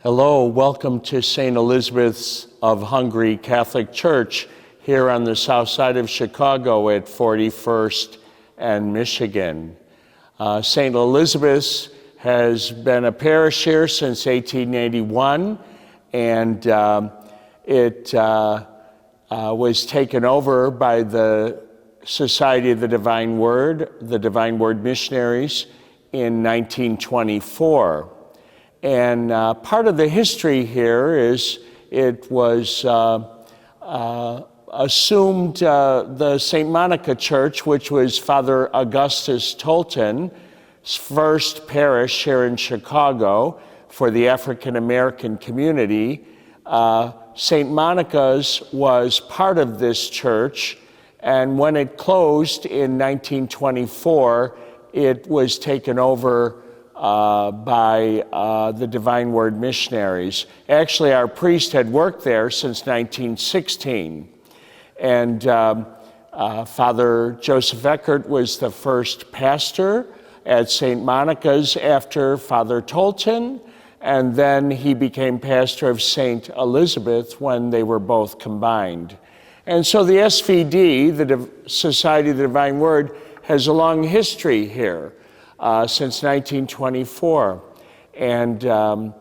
Hello, welcome to St. Elizabeth's of Hungary Catholic Church here on the south side of Chicago at 41st and Michigan. St. Elizabeth's has been a parish here since 1881, and it was taken over by the Society of the Divine Word Missionaries in 1924. And part of the history here is it was assumed the St. Monica Church, which was Father Augustus Tolton's first parish here in Chicago for the African American community. St. Monica's was part of this church, and when it closed in 1924, it was taken over by the Divine Word Missionaries. Actually, our priest had worked there since 1916. And Father Joseph Eckert was the first pastor at St. Monica's after Father Tolton, and then he became pastor of St. Elizabeth when they were both combined. And so the SVD, the Society of the Divine Word, has a long history here. Since 1924. And I'm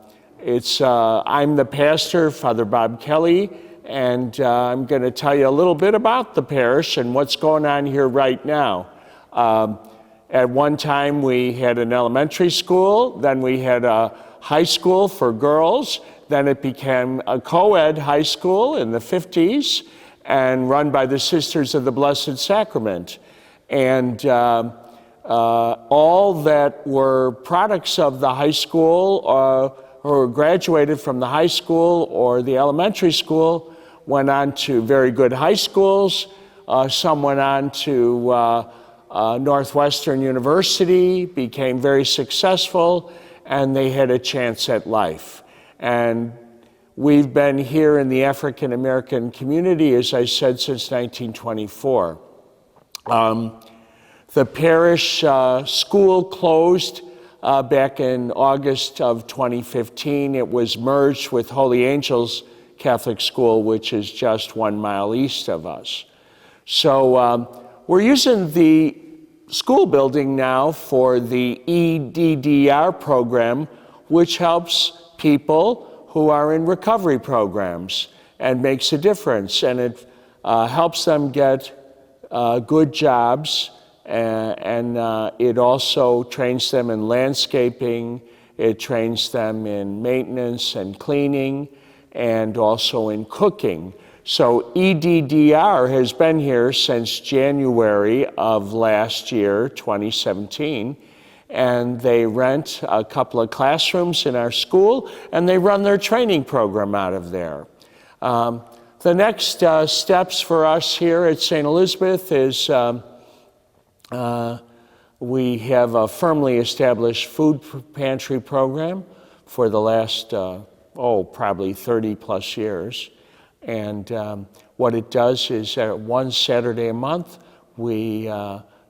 the pastor, Father Bob Kelly, and I'm going to tell you a little bit about the parish and what's going on here right now. At one time we had an elementary school, then we had a high school for girls, then it became a co-ed high school in the 50s and run by the Sisters of the Blessed Sacrament. And all that were products of the high school or graduated from the high school or the elementary school went on to very good high schools. Some went on to Northwestern University, became very successful, and they had a chance at life. And we've been here in the African American community, as I said, since 1924. The parish school closed back in August of 2015. It was merged with Holy Angels Catholic School, which is just 1 mile east of us. So we're using the school building now for the EDDR program, which helps people who are in recovery programs and makes a difference. And it helps them get good jobs. And it also trains them in landscaping, it trains them in maintenance and cleaning, and also in cooking. So EDDR has been here since January of last year, 2017, and they rent a couple of classrooms in our school, and they run their training program out of there. The next steps for us here at St. Elizabeth is we have a firmly established food pantry program for the last, probably 30 plus years. And what it does is one Saturday a month, we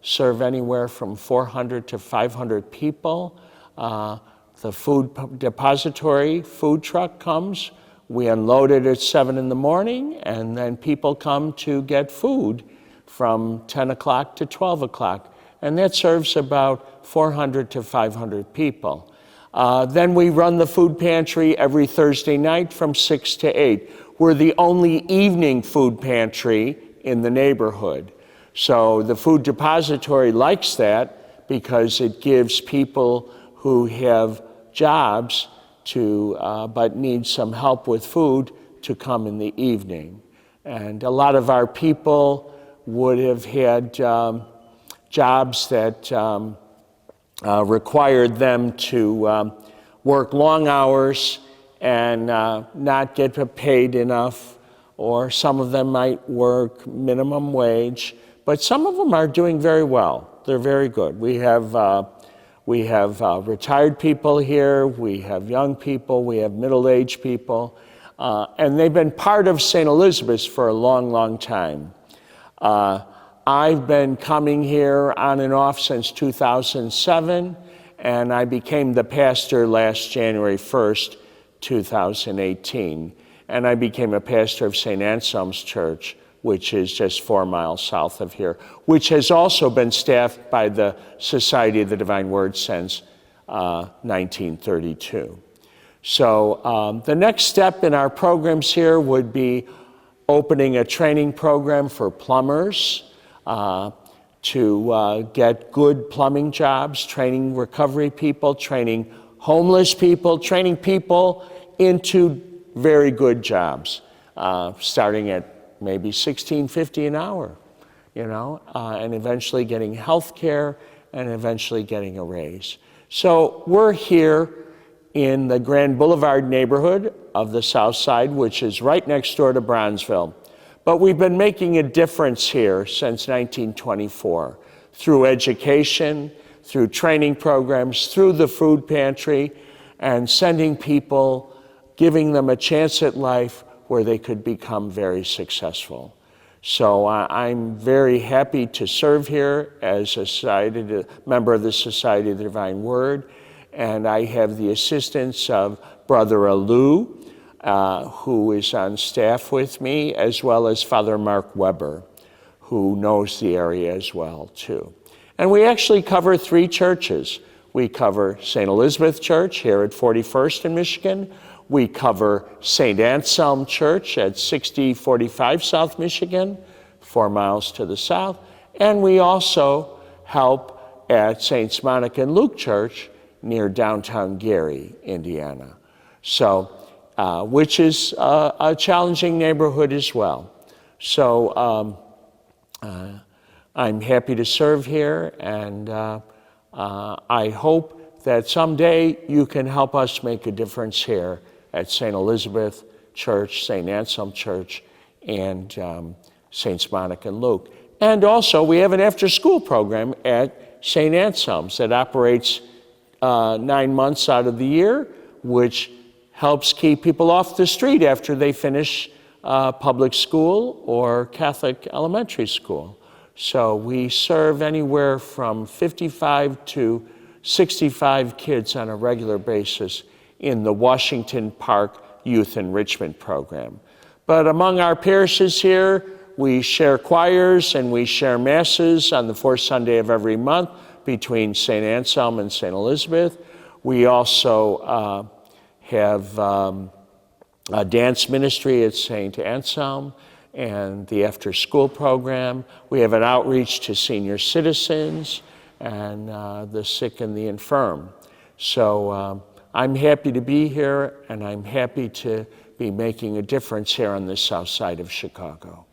serve anywhere from 400 to 500 people. The food depository food truck comes, we unload it at 7 in the morning, and then people come to get food from 10 o'clock to 12 o'clock. And that serves about 400 to 500 people. Then we run the food pantry every Thursday night from 6 to 8. We're the only evening food pantry in the neighborhood. So the food depository likes that because it gives people who have jobs but need some help with food to come in the evening. And a lot of our people would have had jobs that required them to work long hours and not get paid enough, or some of them might work minimum wage, but some of them are doing very well. They're very good. We have retired people here, we have young people, we have middle-aged people, and they've been part of St. Elizabeth's for a long, long time. I've been coming here on and off since 2007, and I became the pastor last January 1st, 2018. And I became a pastor of St. Anselm's Church, which is just 4 miles south of here, which has also been staffed by the Society of the Divine Word since 1932. So the next step in our programs here would be opening a training program for plumbers to get good plumbing jobs, training recovery people, training homeless people, training people into very good jobs, starting at maybe $16.50 an hour, and eventually getting health care and eventually getting a raise. So we're here in the Grand Boulevard neighborhood of the South Side, which is right next door to Bronzeville. But we've been making a difference here since 1924 through education, through training programs, through the food pantry, and sending people, giving them a chance at life where they could become very successful. So I'm very happy to serve here as a member of the Society of the Divine Word, and I have the assistance of Brother Alou, who is on staff with me, as well as Father Mark Weber, who knows the area as well, too. And we actually cover 3 churches. We cover St. Elizabeth Church here at 41st in Michigan. We cover St. Anselm Church at 6045 South Michigan, 4 miles to the south. And we also help at Saints Monica and Luke Church near downtown Gary, Indiana. So, which is a challenging neighborhood as well. So I'm happy to serve here, and I hope that someday you can help us make a difference here at St. Elizabeth Church, St. Anselm Church, and Saints Monica and Luke. And also, we have an after-school program at St. Anselm's that operates 9 months out of the year, which helps keep people off the street after they finish public school or Catholic elementary school. So we serve anywhere from 55 to 65 kids on a regular basis in the Washington Park Youth Enrichment Program. But among our parishes here, we share choirs and we share masses on the 4th Sunday of every month between St. Anselm and St. Elizabeth. We also have a dance ministry at St. Anselm and the after-school program. We have an outreach to senior citizens and the sick and the infirm. So I'm happy to be here, and I'm happy to be making a difference here on the south side of Chicago.